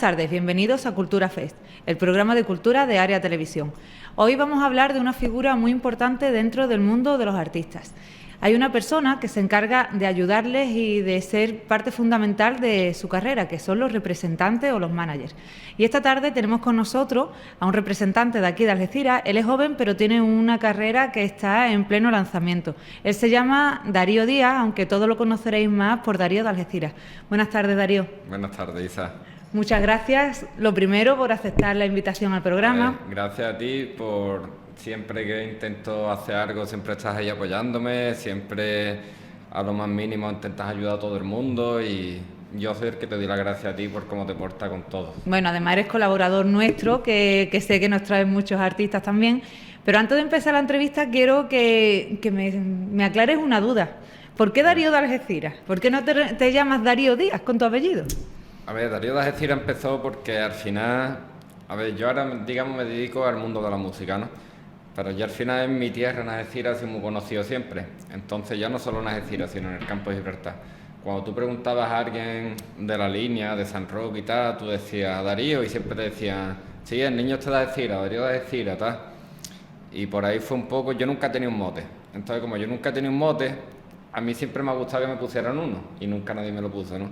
tardes, bienvenidos a Cultura Fest, el programa de cultura de Área Televisión. Hoy vamos a hablar de una figura muy importante dentro del mundo de los artistas. Hay una persona que se encarga de ayudarles y de ser parte fundamental de su carrera, que son los representantes o los managers. Y esta tarde tenemos con nosotros a un representante de aquí de Algeciras. Él es joven, pero tiene una carrera que está en pleno lanzamiento. Él se llama Darío Díaz, aunque todos lo conoceréis más por Darío de Algeciras. Buenas tardes, Darío. Buenas tardes, Isa. Muchas gracias, lo primero, por aceptar la invitación al programa. Gracias a ti por... Siempre que intento hacer algo, siempre estás ahí apoyándome, siempre a lo más mínimo intentas ayudar a todo el mundo y yo soy el que te doy las gracias a ti por cómo te portas con todo. Bueno, además eres colaborador nuestro, que sé que nos traen muchos artistas también, pero antes de empezar la entrevista quiero que me aclares una duda. ¿Por qué Darío de Algeciras? ¿Por qué no te llamas Darío Díaz con tu apellido? A ver, Darío de Algeciras empezó porque al final... A ver, yo ahora, digamos, me dedico al mundo de la música, ¿no? Pero ya al final en mi tierra, en Algeciras, soy muy conocido siempre. Entonces ya no solo en Algeciras, sino en el campo de Gibraltar. Cuando tú preguntabas a alguien de la línea, de San Roque y tal, tú decías Darío y siempre te decían, sí, el niño está de Algeciras, Darío de Algeciras, tal. Y por ahí fue un poco, yo nunca he tenido un mote. Entonces como yo nunca he tenido un mote, a mí siempre me ha gustado que me pusieran uno y nunca nadie me lo puso, ¿no?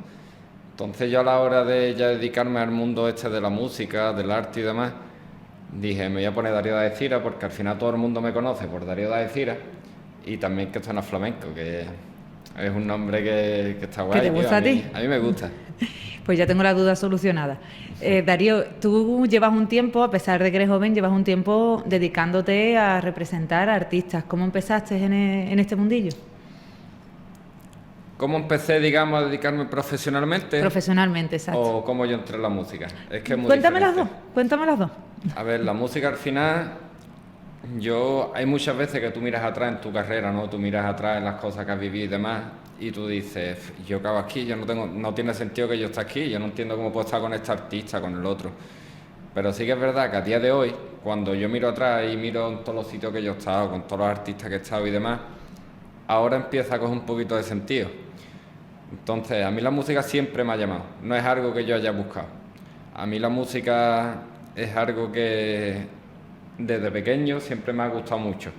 Entonces yo a la hora de ya dedicarme al mundo este de la música, del arte y demás, dije, me voy a poner Darío de Algeciras porque al final todo el mundo me conoce por Darío de Algeciras y también que suena flamenco, que es un nombre que está guay. ¿Qué te gusta a ti? A mí me gusta. Pues ya tengo la duda solucionada. Darío, tú llevas un tiempo, a pesar de que eres joven, llevas un tiempo dedicándote a representar a artistas. ¿Cómo empezaste en este mundillo? ¿Cómo empecé, digamos, a dedicarme profesionalmente? Profesionalmente, exacto. ¿O cómo yo entré en la música? Es que es muy Cuéntame diferente. Cuéntame las dos. A ver, la música al final, hay muchas veces que tú miras atrás en tu carrera, ¿no? Tú miras atrás en las cosas que has vivido y demás, y tú dices, yo acabo aquí, no tiene sentido que yo esté aquí, yo no entiendo cómo puedo estar con este artista, con el otro. Pero sí que es verdad que a día de hoy, cuando yo miro atrás y miro en todos los sitios que yo he estado, con todos los artistas que he estado y demás, ahora empieza a coger un poquito de sentido. Entonces, a mí la música siempre me ha llamado, no es algo que yo haya buscado. A mí la música es algo que desde pequeño siempre me ha gustado mucho.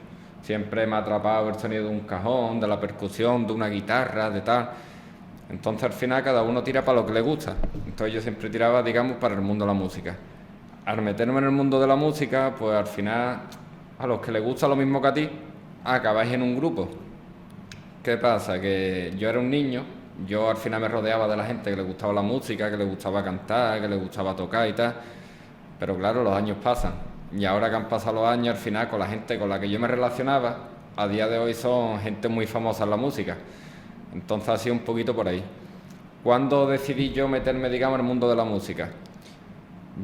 Siempre me ha atrapado el sonido de un cajón, de la percusión, de una guitarra, de tal. Entonces, al final, cada uno tira para lo que le gusta. Entonces, yo siempre tiraba, digamos, para el mundo de la música. Al meterme en el mundo de la música, pues al final, a los que les gusta lo mismo que a ti, acabáis en un grupo. ¿Qué pasa? Que yo era un niño. Yo al final me rodeaba de la gente que le gustaba la música, que le gustaba cantar, que le gustaba tocar y tal. Pero claro, los años pasan. Y ahora que han pasado los años, al final con la gente con la que yo me relacionaba, a día de hoy son gente muy famosa en la música. Entonces ha sido un poquito por ahí. ¿Cuándo decidí yo meterme, digamos, en el mundo de la música?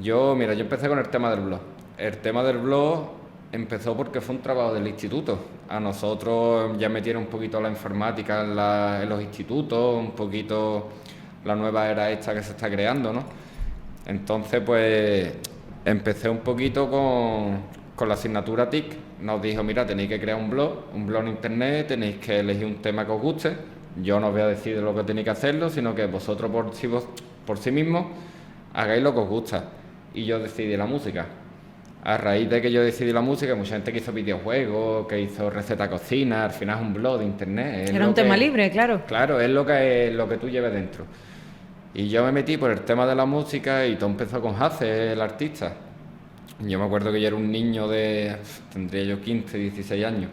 Yo empecé con el tema del blog. El tema del blog empezó porque fue un trabajo del instituto. A nosotros ya metieron un poquito la informática en los institutos, un poquito la nueva era esta que se está creando, ¿no? Entonces, pues, empecé un poquito con la asignatura TIC. Nos dijo, mira, tenéis que crear un blog en internet, tenéis que elegir un tema que os guste. Yo no os voy a decir lo que tenéis que hacerlo, sino que vosotros por sí mismos hagáis lo que os gusta. Y yo decidí la música. A raíz de que yo decidí la música, mucha gente que hizo videojuegos, que hizo receta cocina, al final es un blog de internet. Era un tema libre, claro. Claro, es lo que tú lleves dentro. Y yo me metí por el tema de la música y todo empezó con Hace, el artista. Yo me acuerdo que yo era un niño tendría yo 15, 16 años.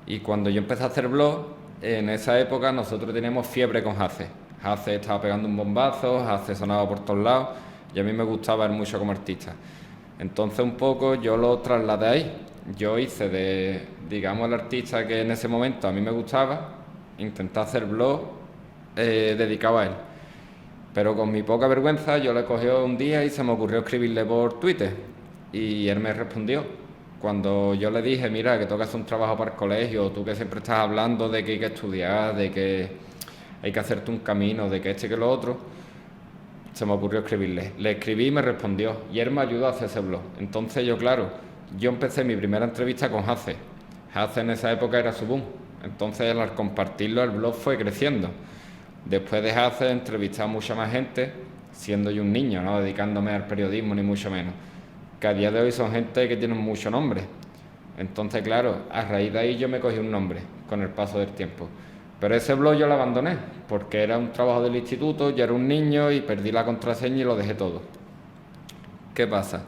Y cuando yo empecé a hacer blog, en esa época nosotros teníamos fiebre con Hace. Hace estaba pegando un bombazo, Hace sonaba por todos lados y a mí me gustaba él mucho como artista. Entonces un poco yo lo trasladé ahí. Yo hice digamos, el artista que en ese momento a mí me gustaba, intenté hacer blog dedicado a él. Pero con mi poca vergüenza yo le cogí un día y se me ocurrió escribirle por Twitter y él me respondió. Cuando yo le dije, mira, que tocas un trabajo para el colegio, tú que siempre estás hablando de que hay que estudiar, de que hay que hacerte un camino, de que que lo otro, se me ocurrió escribirle. Le escribí y me respondió y él me ayudó a hacer ese blog. Entonces yo empecé mi primera entrevista con Hace. Hace en esa época era su boom. Entonces al compartirlo el blog fue creciendo. Después de Hace entrevisté a mucha más gente siendo yo un niño, no dedicándome al periodismo ni mucho menos, que a día de hoy son gente que tienen mucho nombre. Entonces, claro, a raíz de ahí yo me cogí un nombre con el paso del tiempo. Pero ese blog yo lo abandoné, porque era un trabajo del instituto, yo era un niño y perdí la contraseña y lo dejé todo. ¿Qué pasa?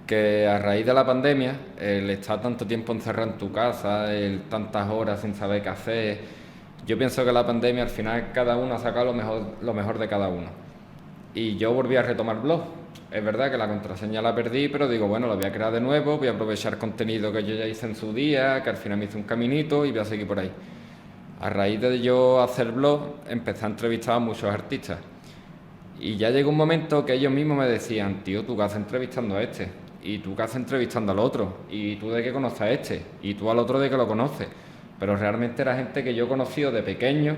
Que a raíz de la pandemia, el estar tanto tiempo encerrado en tu casa, el tantas horas sin saber qué hacer, yo pienso que la pandemia al final cada uno ha sacado lo mejor de cada uno. Y yo volví a retomar blog. Es verdad que la contraseña la perdí, pero digo, bueno, la voy a crear de nuevo, voy a aprovechar contenido que yo ya hice en su día, que al final me hice un caminito y voy a seguir por ahí. A raíz de yo hacer blog, empecé a entrevistar a muchos artistas. Y ya llegó un momento que ellos mismos me decían, tío, ¿tú qué haces entrevistando a este? ¿Y tú qué haces entrevistando al otro? ¿Y tú de qué conoces a este? ¿Y tú al otro de qué lo conoces? Pero realmente era gente que yo he conocido de pequeño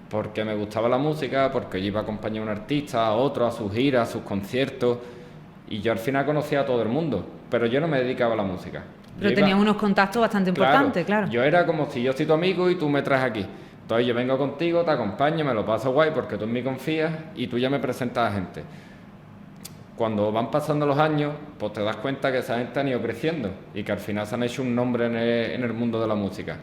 porque me gustaba la música, porque yo iba a acompañar a un artista, a otro, a sus giras, a sus conciertos. Y yo al final conocía a todo el mundo, pero yo no me dedicaba a la música. Pero tenías unos contactos bastante importantes, claro. Yo era como si yo soy tu amigo y tú me traes aquí. Entonces yo vengo contigo, te acompaño, me lo paso guay porque tú en mí confías y tú ya me presentas a gente. Cuando van pasando los años, pues te das cuenta que esa gente ha ido creciendo y que al final se han hecho un nombre en el mundo de la música.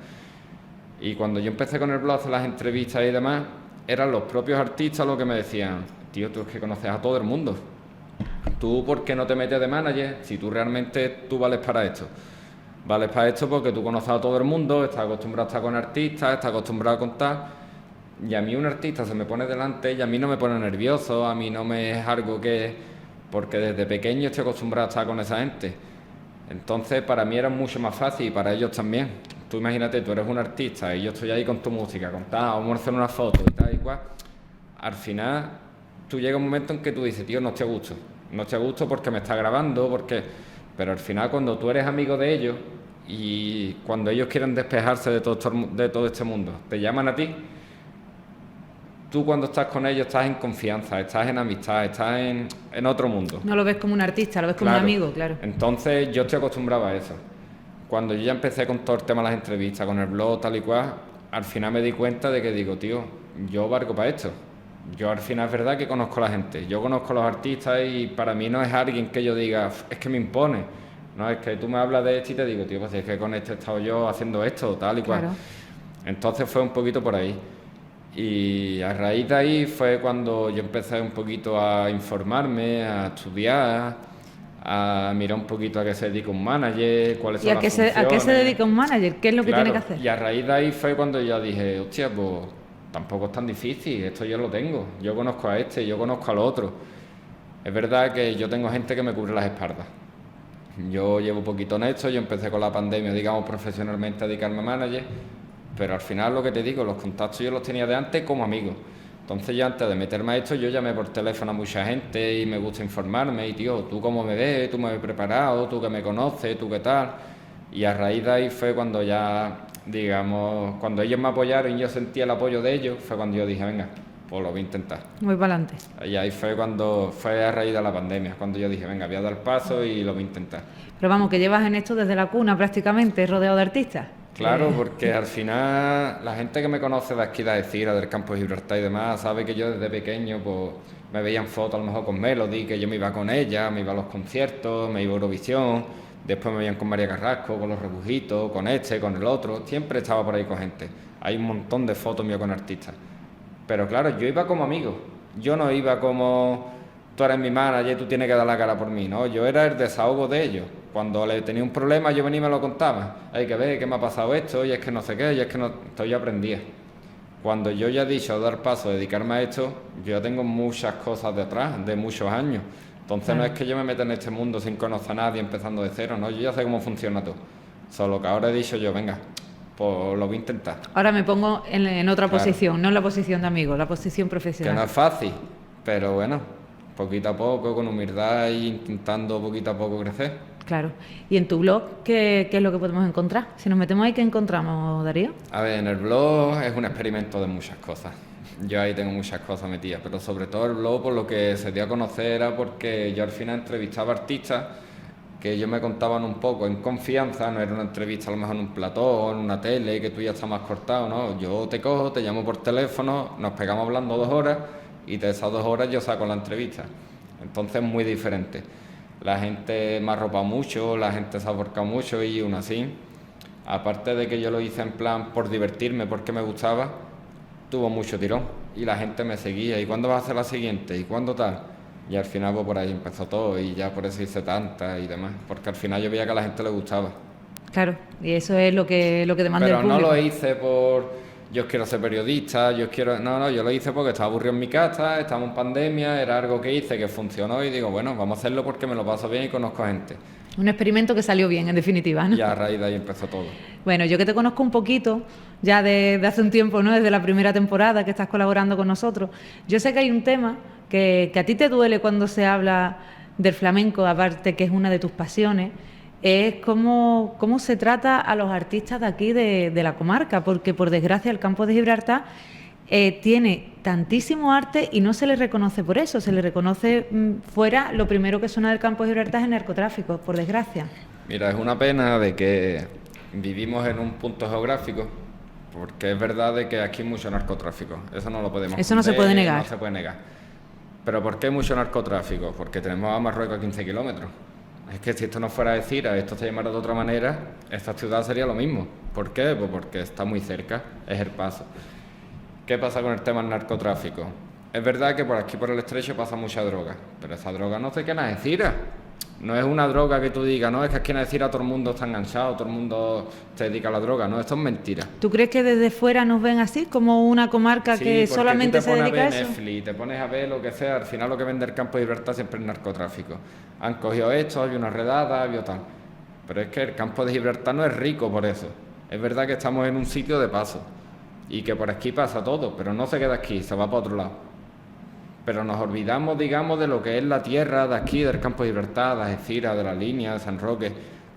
Y cuando yo empecé con el blog a hacer las entrevistas y demás, eran los propios artistas los que me decían, tío, tú es que conoces a todo el mundo. ¿Tú por qué no te metes de manager si tú realmente tú vales para esto? Vales para esto porque tú conoces a todo el mundo, estás acostumbrado a estar con artistas, estás acostumbrado a contar. Y a mí un artista se me pone delante y a mí no me pone nervioso, a mí no me es algo que... Porque desde pequeño estoy acostumbrado a estar con esa gente. Entonces para mí era mucho más fácil y para ellos también. Tú imagínate, tú eres un artista y yo estoy ahí con tu música, vamos a hacer una foto y tal y cual. Al final tú llega un momento en que tú dices, tío, no estoy a gusto. No estoy a gusto porque me está grabando, porque... Pero al final cuando tú eres amigo de ellos y cuando ellos quieren despejarse de todo este mundo, te llaman a ti, tú cuando estás con ellos estás en confianza, estás en amistad, estás en otro mundo. No lo ves como un artista, lo ves como un amigo, claro. Entonces yo estoy acostumbrado a eso. Cuando yo ya empecé con todo el tema de las entrevistas, con el blog, tal y cual, al final me di cuenta de que digo, tío, yo valgo para esto. Yo al final es verdad que conozco a la gente, yo conozco a los artistas y para mí no es alguien que yo diga, es que me impone. No, es que tú me hablas de esto y te digo, tío, pues es que con este he estado yo haciendo esto, tal y cual. Claro. Entonces fue un poquito por ahí. Y a raíz de ahí fue cuando yo empecé un poquito a informarme, a estudiar, a mirar un poquito a qué se dedica un manager, cuáles son las funciones. ¿A qué se dedica un manager? ¿Qué es lo que tiene que hacer? Y a raíz de ahí fue cuando ya dije, hostia, pues tampoco es tan difícil, esto yo lo tengo, yo conozco a este, yo conozco al otro. Es verdad que yo tengo gente que me cubre las espaldas. Yo llevo poquito en esto, yo empecé con la pandemia, digamos, profesionalmente a dedicarme a manager, pero al final lo que te digo, los contactos yo los tenía de antes como amigos. Entonces yo antes de meterme a esto, yo llamé por teléfono a mucha gente y me gusta informarme y tío, tú cómo me ves, tú me has preparado, tú que me conoces, tú qué tal. Y a raíz de ahí fue cuando ya, digamos, cuando ellos me apoyaron y yo sentí el apoyo de ellos, fue cuando yo dije, venga, pues lo voy a intentar. Muy para adelante. Y ahí fue cuando, fue a raíz de la pandemia, cuando yo dije, venga, voy a dar paso y lo voy a intentar. Pero vamos, que llevas en esto desde la cuna prácticamente, rodeado de artistas. Claro, porque al final la gente que me conoce de aquí de Algeciras, del campo de Gibraltar y demás, sabe que yo desde pequeño pues me veían fotos a lo mejor con Melody, que yo me iba con ella, me iba a los conciertos, me iba a Eurovisión, después me veían con María Carrasco, con los Rebujitos, con este, con el otro, siempre estaba por ahí con gente. Hay un montón de fotos mías con artistas. Pero claro, yo iba como amigo, yo no iba como tú eres mi manager, tú tienes que dar la cara por mí, ¿no? Yo era el desahogo de ellos. Cuando le tenía un problema, yo venía y me lo contaba. Hay que ver qué me ha pasado esto, y es que no sé qué, y es que no... Entonces yo aprendía. Cuando yo ya he dicho dar paso, dedicarme a esto, yo ya tengo muchas cosas detrás, de muchos años. Entonces no es que yo me meta en este mundo sin conocer a nadie, empezando de cero, ¿no? Yo ya sé cómo funciona todo. Solo que ahora he dicho yo, venga, pues lo voy a intentar. Ahora me pongo en otra posición, no en la posición de amigo, la posición profesional. Que no es fácil, pero bueno, poquito a poco, con humildad e intentando poquito a poco crecer. Claro. ¿Y en tu blog qué es lo que podemos encontrar? Si nos metemos ahí, ¿qué encontramos, Darío? A ver, en el blog es un experimento de muchas cosas. Yo ahí tengo muchas cosas metidas, pero sobre todo el blog por lo que se dio a conocer era porque yo al final entrevistaba artistas que ellos me contaban un poco en confianza, no era una entrevista a lo mejor en un plató, en una tele, que tú ya estás más cortado, ¿no? Yo te cojo, te llamo por teléfono, nos pegamos hablando 2 horas y de esas 2 horas yo saco la entrevista. Entonces es muy diferente. La gente me ha arropado mucho, la gente se ha aporcado mucho y aún así, aparte de que yo lo hice en plan por divertirme, porque me gustaba, tuvo mucho tirón y la gente me seguía. ¿Y cuándo vas a hacer la siguiente? ¿Y cuándo tal? Y al final pues por ahí empezó todo y ya por eso hice tantas y demás, porque al final yo veía que a la gente le gustaba. Claro, y eso es lo que demanda el Pero público. no lo hice por yo quiero ser periodista, yo quiero... No, yo lo hice porque estaba aburrido en mi casa, estábamos en pandemia, era algo que hice, que funcionó y digo, bueno, vamos a hacerlo porque me lo paso bien y conozco gente. Un experimento que salió bien, en definitiva, ¿no? Y a raíz de ahí empezó todo. Bueno, yo que te conozco un poquito, ya de hace un tiempo, ¿no? Desde la primera temporada que estás colaborando con nosotros, yo sé que hay un tema que a ti te duele cuando se habla del flamenco, aparte que es una de tus pasiones, es cómo se trata a los artistas de aquí, de la comarca, porque por desgracia el campo de Gibraltar tiene tantísimo arte y no se le reconoce por eso, se le reconoce fuera, lo primero que suena del campo de Gibraltar es el narcotráfico, por desgracia. Mira, es una pena de que vivimos en un punto geográfico, porque es verdad de que aquí hay mucho narcotráfico, eso no lo podemos Eso no se puede negar. No se puede negar. ¿Pero por qué mucho narcotráfico? Porque tenemos a Marruecos a 15 kilómetros. Es que si esto no fuera de Cira, esto se llamara de otra manera, esta ciudad sería lo mismo. ¿Por qué? Pues porque está muy cerca, es el paso. ¿Qué pasa con el tema del narcotráfico? Es verdad que por aquí, por el estrecho, pasa mucha droga, pero esa droga no se queda en Algeciras. No es una droga que tú digas, no, es que aquí en Algeciras todo el mundo está enganchado, todo el mundo se dedica a la droga. No, esto es mentira. ¿Tú crees que desde fuera nos ven así, como una comarca que solamente se dedica a eso? Netflix, te pones a ver lo que sea, al final lo que vende el campo de Gibraltar siempre es narcotráfico. Han cogido esto, había una redada, había tal. Pero es que el campo de Gibraltar no es rico por eso. Es verdad que estamos en un sitio de paso y que por aquí pasa todo, pero no se queda aquí, se va para otro lado. Pero nos olvidamos, digamos, de lo que es la tierra de aquí, del campo de Gibraltar, de Algeciras, de la Línea, de San Roque,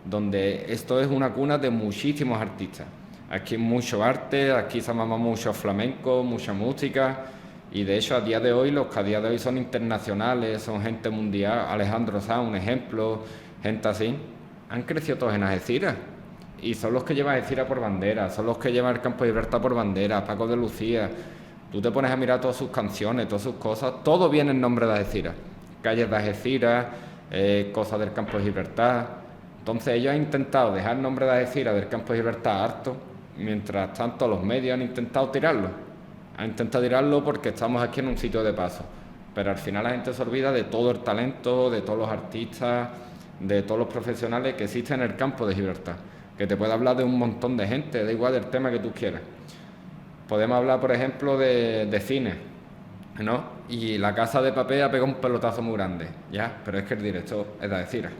donde esto es una cuna de muchísimos artistas. Aquí hay mucho arte, aquí se mama mucho flamenco, mucha música, y de hecho a día de hoy, los que a día de hoy son internacionales, son gente mundial, Alejandro Sanz, un ejemplo, gente así, han crecido todos en Algeciras. Y son los que llevan Algeciras por bandera, son los que llevan el campo de Gibraltar por bandera, Paco de Lucía. Tú te pones a mirar todas sus canciones, todas sus cosas, todo viene en nombre de Algeciras. Calles de Algeciras, cosas del campo de Gibraltar. Entonces ellos han intentado dejar el nombre de Algeciras del campo de Gibraltar harto, mientras tanto los medios han intentado tirarlo. Han intentado tirarlo porque estamos aquí en un sitio de paso. Pero al final la gente se olvida de todo el talento, de todos los artistas, de todos los profesionales que existen en el campo de Gibraltar. Que te puede hablar de un montón de gente, da igual del tema que tú quieras. Podemos hablar, por ejemplo, de cine, ¿no? Y La Casa de Papel ha pegado un pelotazo muy grande, ¿ya? Pero es que el director es de Algeciras.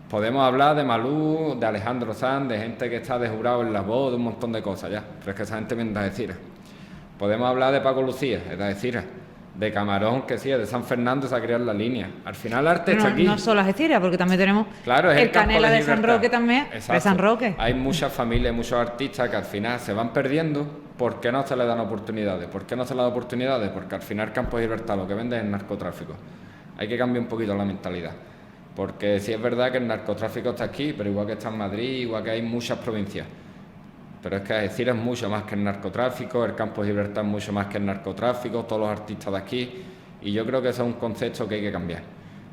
Podemos hablar de Malú, de Alejandro Sanz, de gente que está de jurado en La Voz, de un montón de cosas, ¿ya? Pero es que esa gente viene de Algeciras. Podemos hablar de Paco Lucía, es de Algeciras. De Camarón, que sí, es de San Fernando, se ha creado en la línea. Al final el arte está aquí. No solo Algeciras, porque también tenemos claro, es el Canela de San Roque también, exacto. De San Roque. Hay muchas familias, muchos artistas que al final se van perdiendo. ¿Por qué no se les dan oportunidades? ¿Por qué no se les dan oportunidades? Porque al final el campo de Gibraltar lo que vende es el narcotráfico. Hay que cambiar un poquito la mentalidad. Porque sí es verdad que el narcotráfico está aquí, pero igual que está en Madrid, igual que hay muchas provincias. Pero es que Algeciras es mucho más que el narcotráfico, el campo de Gibraltar es mucho más que el narcotráfico, todos los artistas de aquí. Y yo creo que eso es un concepto que hay que cambiar.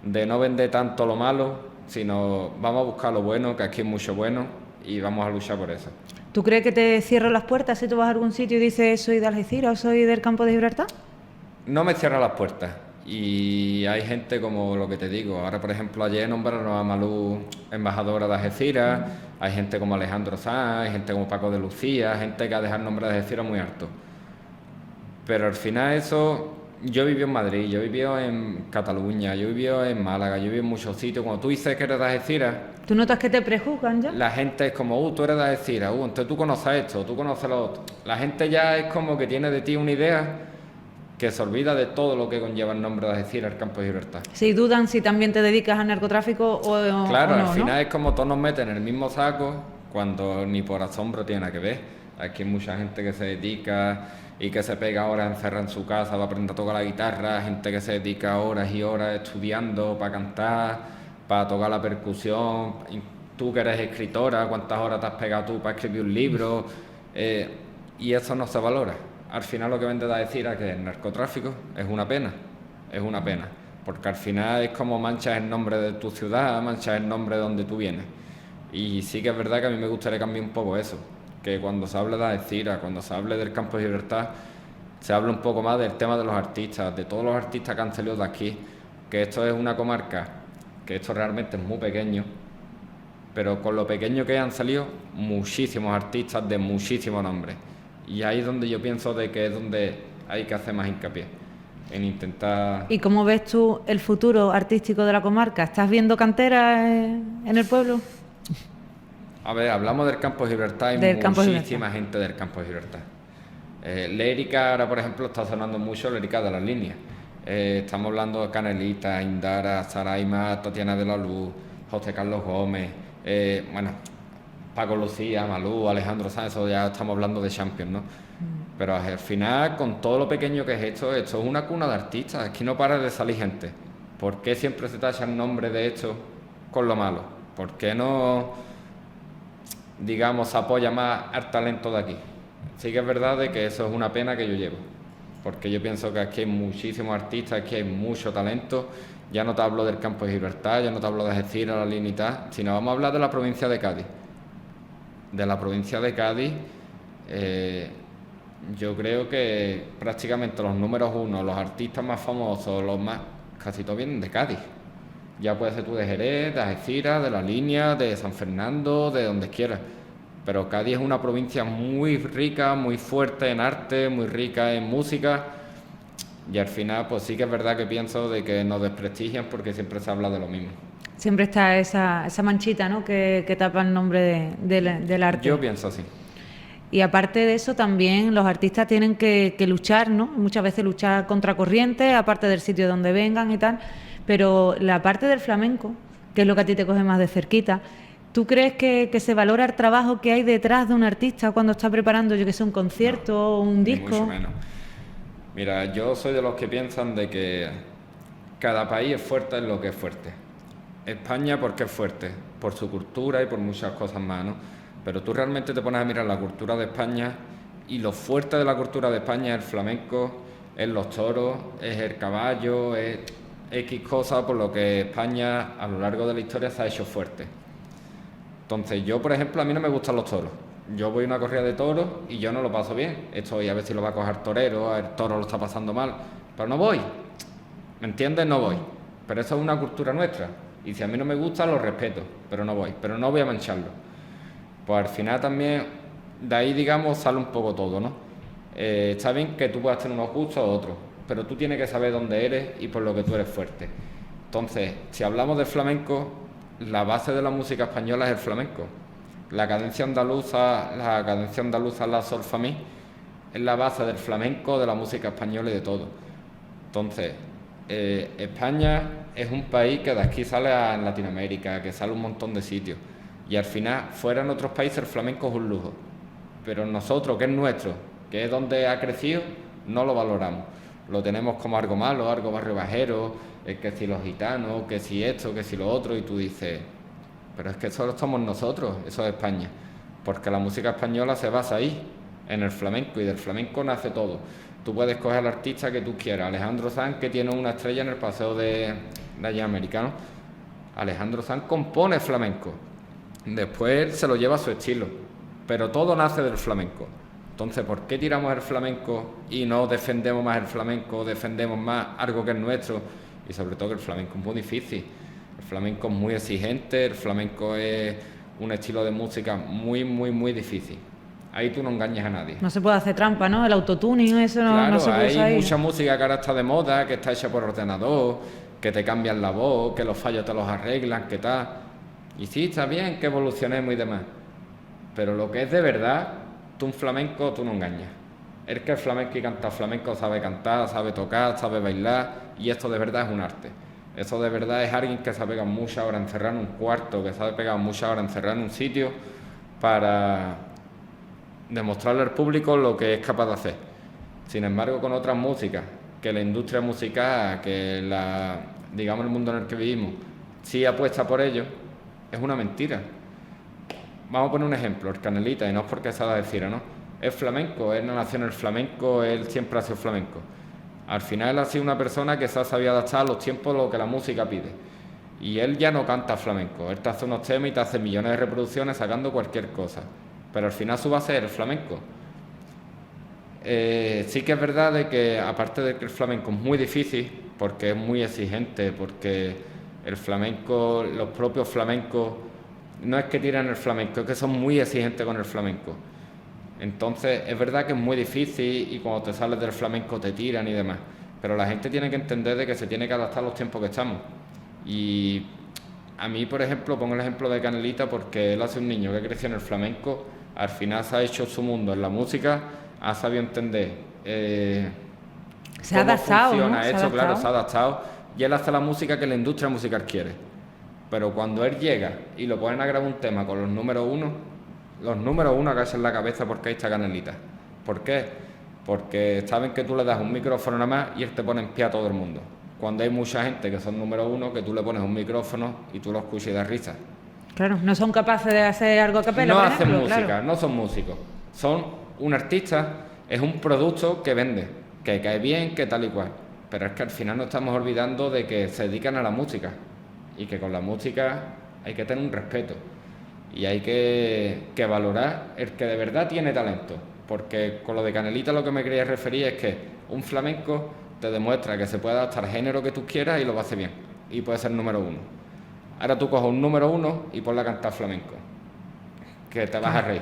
De no vender tanto lo malo, sino vamos a buscar lo bueno, que aquí hay mucho bueno, y vamos a luchar por eso. ¿Tú crees que te cierran las puertas si tú vas a algún sitio y dices soy de Algeciras o soy del campo de Gibraltar? No me cierran las puertas. Y hay gente como lo que te digo. Ahora, por ejemplo, ayer nombraron a Malú embajadora de Algeciras. Hay gente como Alejandro Sanz, hay gente como Paco de Lucía, gente que ha dejado el nombre de Algeciras muy alto. Pero al final eso... Yo viví en Madrid, yo viví en Cataluña, yo viví en Málaga, yo viví en muchos sitios. Cuando tú dices que eres de Algeciras... ¿Tú notas que te prejuzgan ya? La gente es como, tú eres de Algeciras, entonces tú conoces esto, tú conoces lo otro. La gente ya es como que tiene de ti una idea que se olvida de todo lo que conlleva el nombre de Algeciras, el campo de Gibraltar. Sí, dudan si también te dedicas al narcotráfico o claro, o no, al final ¿no? es como todos nos meten en el mismo saco cuando ni por asombro tiene nada que ver. Aquí hay mucha gente que se dedica y que se pega horas encerrada en su casa para aprender a tocar la guitarra, gente que se dedica horas y horas estudiando para cantar, para tocar la percusión. Y tú que eres escritora, ¿cuántas horas te has pegado tú para escribir un libro? Y eso no se valora. al final lo que vende de decir que el narcotráfico es una pena, porque al final es como manchas el nombre de tu ciudad, manchas el nombre de donde tú vienes. Y sí que es verdad que a mí me gustaría cambiar un poco eso, que cuando se hable de Algeciras, cuando se hable del Campo de Gibraltar, se hable un poco más del tema de los artistas, de todos los artistas que han salido de aquí, que esto es una comarca, que esto realmente es muy pequeño, pero con lo pequeño que han salido, muchísimos artistas de muchísimos nombres. Y ahí es donde yo pienso de que es donde hay que hacer más hincapié, en intentar... ¿Y cómo ves tú el futuro artístico de la comarca? ¿Estás viendo cantera en el pueblo? A ver, hablamos del Campo de Gibraltar, hay muchísima gente del Campo de Gibraltar. Lérica, ahora por ejemplo, está sonando mucho Lérica de las líneas. Estamos hablando de Canelita, Indara, Saraima, Tatiana de la Luz, José Carlos Gómez, Paco Lucía, Malú, Alejandro Sanz, eso ya estamos hablando de Champions, ¿no? Pero al final, con todo lo pequeño que es esto es una cuna de artistas, es que no para de salir gente. ¿Por qué siempre se tacha el nombre de esto con lo malo? ¿Por qué no, digamos, se apoya más al talento de aquí? Sí que es verdad de que eso es una pena que yo llevo, porque yo pienso que aquí hay muchísimos artistas, aquí hay mucho talento. Ya no te hablo del Campo de Gibraltar, ya no te hablo de Algeciras, la línea y tal, sino vamos a hablar de la provincia de Cádiz. De la provincia de Cádiz, yo creo que prácticamente los números uno, los artistas más famosos, casi todos vienen de Cádiz. Ya puede ser tú de Jerez, de Algeciras, de la línea, de San Fernando, de donde quieras. Pero Cádiz es una provincia muy rica, muy fuerte en arte, muy rica en música. Y al final, pues sí que es verdad que pienso de que nos desprestigian porque siempre se habla de lo mismo. Siempre está esa manchita, ¿no?, que tapa el nombre del arte. Yo pienso así. Y aparte de eso, también los artistas tienen que luchar, ¿no? Muchas veces luchar contra corriente, aparte del sitio donde vengan y tal. Pero la parte del flamenco, que es lo que a ti te coge más de cerquita, ¿tú crees que se valora el trabajo que hay detrás de un artista cuando está preparando, yo que sé, un concierto o un disco? Mucho menos. Mira, yo soy de los que piensan de que cada país es fuerte en lo que es fuerte. España porque es fuerte, por su cultura y por muchas cosas más, ¿no? Pero tú realmente te pones a mirar la cultura de España y lo fuerte de la cultura de España es el flamenco, es los toros, es el caballo, es X cosas por lo que España a lo largo de la historia se ha hecho fuerte. Entonces yo, por ejemplo, a mí no me gustan los toros. Yo voy a una corrida de toros y yo no lo paso bien. Estoy a ver si lo va a coger torero, el toro lo está pasando mal, pero no voy. ¿Me entiendes? No voy. Pero eso es una cultura nuestra. Y si a mí no me gusta, lo respeto, pero no voy. Pero no voy a mancharlo. Pues al final también, de ahí, digamos, sale un poco todo, ¿no? Está bien que tú puedas tener unos gustos o otros, pero tú tienes que saber dónde eres y por lo que tú eres fuerte. Entonces, si hablamos del flamenco, la base de la música española es el flamenco. La cadencia andaluza, la sol fa mi, es la base del flamenco, de la música española y de todo. Entonces, España es un país que de aquí sale a Latinoamérica, que sale a un montón de sitios. Y al final, fuera en otros países, el flamenco es un lujo. Pero nosotros, que es nuestro, que es donde ha crecido, no lo valoramos. Lo tenemos como algo malo, algo barrio bajero, que si los gitanos, que si esto, que si lo otro, y tú dices, pero es que solo somos nosotros, eso es España. Porque la música española se basa ahí, en el flamenco, y del flamenco nace todo. Tú puedes coger al artista que tú quieras. Alejandro Sanz, que tiene una estrella en el Paseo de allá americano. Alejandro Sanz compone flamenco. Después se lo lleva a su estilo. Pero todo nace del flamenco. Entonces, ¿por qué tiramos el flamenco y no defendemos más el flamenco, defendemos más algo que es nuestro? Y sobre todo que el flamenco es muy difícil. El flamenco es muy exigente, el flamenco es un estilo de música muy, muy, muy difícil. Ahí tú no engañas a nadie. No se puede hacer trampa, ¿no? El autotuning, eso no, claro, no se puede usar. Hay mucha música que ahora está de moda, que está hecha por ordenador, que te cambian la voz, que los fallos te los arreglan, que tal. Y sí, está bien que evolucionemos y demás. Pero lo que es de verdad, tú un flamenco, tú no engañas. El que es flamenco y canta flamenco sabe cantar, sabe tocar, sabe bailar, y esto de verdad es un arte. Eso de verdad es alguien que se ha pegado muchas horas encerrado en un cuarto, que se ha pegado muchas horas encerrado en un sitio para demostrarle al público lo que es capaz de hacer. Sin embargo, con otras músicas, que la industria musical, que digamos el mundo en el que vivimos, sí apuesta por ello, es una mentira. Vamos a poner un ejemplo, el Canelita, y no es porque se ha de decir, ¿no? es flamenco, él no nació en el flamenco, él siempre ha sido flamenco. Al final él ha sido una persona que se ha sabido adaptar a los tiempos, lo que la música pide. Y él ya no canta flamenco, él te hace unos temas y te hace millones de reproducciones sacando cualquier cosa. Pero al final su base es el flamenco. Sí que es verdad de que, aparte de que el flamenco es muy difícil, porque es muy exigente, porque el flamenco, los propios flamencos, no es que tiran el flamenco, es que son muy exigentes con el flamenco. Entonces, es verdad que es muy difícil y cuando te sales del flamenco te tiran y demás, pero la gente tiene que entender de que se tiene que adaptar a los tiempos que estamos. Y a mí, por ejemplo, pongo el ejemplo de Canelita porque él hace un niño que creció en el flamenco, al final se ha hecho su mundo en la música, ha sabido entender se ha adaptado, funciona ¿no? esto, claro, se ha adaptado, y él hace la música que la industria musical quiere. Pero cuando él llega y lo ponen a grabar un tema con los números uno agachan la cabeza porque ahí está Canelita. ¿Por qué? Porque saben que tú le das un micrófono nada más y él te pone en pie a todo el mundo. Cuando hay mucha gente que son número uno, que tú le pones un micrófono y tú lo escuchas y das risa. Claro, no son capaces de hacer algo a capela, no por hacen ejemplo, música, claro. no son músicos. Son un artista, es un producto que vende, que cae bien, que tal y cual. Pero es que al final nos estamos olvidando de que se dedican a la música y que con la música hay que tener un respeto y hay que valorar el que de verdad tiene talento. Porque con lo de Canelita lo que me quería referir es que un flamenco te demuestra que se puede adaptar al género que tú quieras y lo va a hacer bien. Y puede ser número uno. Ahora tú coges un número uno y ponle a cantar flamenco, que te vas a reír.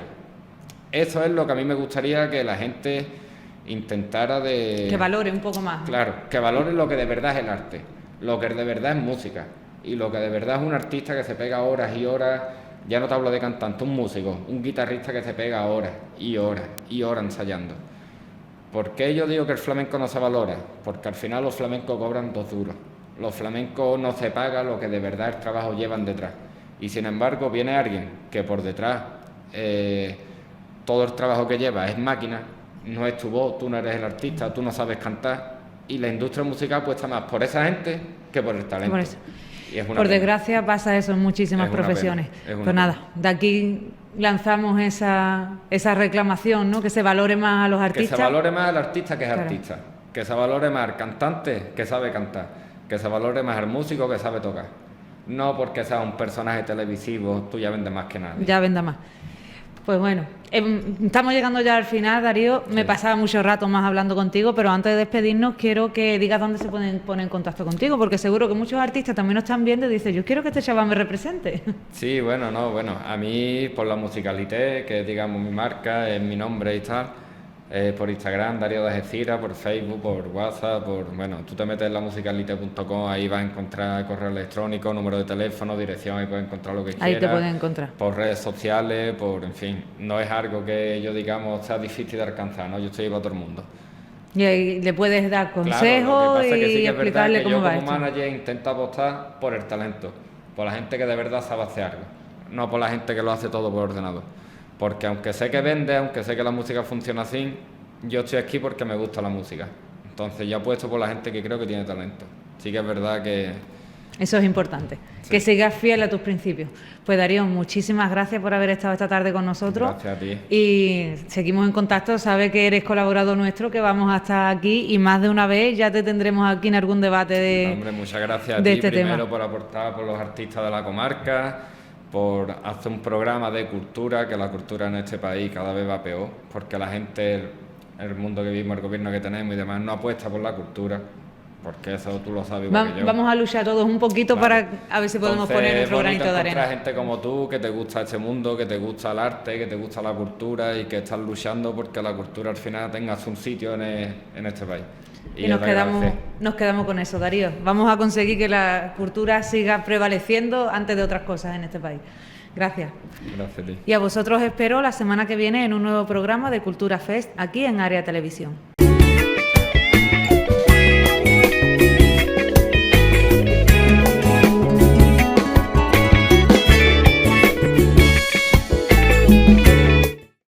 Eso es lo que a mí me gustaría que la gente intentara de... Que valore un poco más. Claro, que valore lo que de verdad es el arte, lo que de verdad es música y lo que de verdad es un artista que se pega horas y horas. Ya no te hablo de cantante, un músico, un guitarrista que se pega horas y horas y horas ensayando. ¿Por qué yo digo que el flamenco no se valora? Porque al final los flamencos cobran 2 duros. Los flamencos no se paga lo que de verdad el trabajo llevan detrás. Y sin embargo viene alguien que por detrás todo el trabajo que lleva es máquina, no es tu voz, tú no eres el artista, tú no sabes cantar, y la industria musical apuesta más por esa gente que por el talento. Por eso. Y es una Por pena. desgracia pasa eso en muchísimas Es una profesiones. pena, es una Pues nada, de aquí lanzamos esa reclamación, ¿no? Que se valore más a los Que artistas. se valore más al artista que es Claro. artista, que se valore más al cantante que sabe cantar, que se valore más al músico que sabe tocar. No porque sea un personaje televisivo, tú ya vendes más que nadie. Ya venda más. Pues bueno, estamos llegando ya al final, Darío. Me pasaba mucho rato más hablando contigo, pero antes de despedirnos quiero que digas dónde se pueden poner en contacto contigo, porque seguro que muchos artistas también nos están viendo y dicen, yo quiero que este chaval me represente. Sí, bueno, a mí por la musicalité, que es digamos mi marca, es mi nombre y tal, por Instagram, Darío de Algeciras, por Facebook, por WhatsApp, tú te metes en lamusicalité.com, ahí vas a encontrar correo electrónico, número de teléfono, dirección, ahí puedes encontrar lo que quieras. Ahí te pueden encontrar. Por redes sociales, en fin, no es algo que yo digamos sea difícil de alcanzar, ¿no? Yo estoy para todo el mundo. Y ahí le puedes dar Claro, consejos lo que pasa es que sí y que es verdad explicarle que cómo yo va como esto. manager intento apostar por el talento, por la gente que de verdad sabe hacer algo, no por la gente que lo hace todo por ordenador. Porque aunque sé que vende, aunque sé que la música funciona así, yo estoy aquí porque me gusta la música. Entonces yo apuesto por la gente que creo que tiene talento. Sí que es verdad que... Eso es importante, Sí. que sigas fiel a tus principios. Pues Darío, muchísimas gracias por haber estado esta tarde con nosotros. Gracias a ti. Y seguimos en contacto, sabe que eres colaborador nuestro, que vamos a estar aquí y más de una vez ya te tendremos aquí en algún debate de... Hombre, muchas gracias a de ti este primero tema. por aportar por los artistas de la comarca, por hacer un programa de cultura, que la cultura en este país cada vez va peor, porque la gente, el mundo que vivimos, el gobierno que tenemos y demás, no apuesta por la cultura, porque eso tú lo sabes igual que yo. Vamos a luchar todos un poquito Claro. para a ver si podemos Entonces, poner nuestro es bonito granito de encontrar arena. gente como tú, que te gusta este mundo, que te gusta el arte, que te gusta la cultura y que estás luchando porque la cultura al final tenga un sitio en este país. Y nos es de agradecer. quedamos con eso, Darío. Vamos a conseguir que la cultura siga prevaleciendo antes de otras cosas en este país. Gracias. Gracias a ti. Y a vosotros espero la semana que viene en un nuevo programa de Cultura Fest aquí en Área Televisión.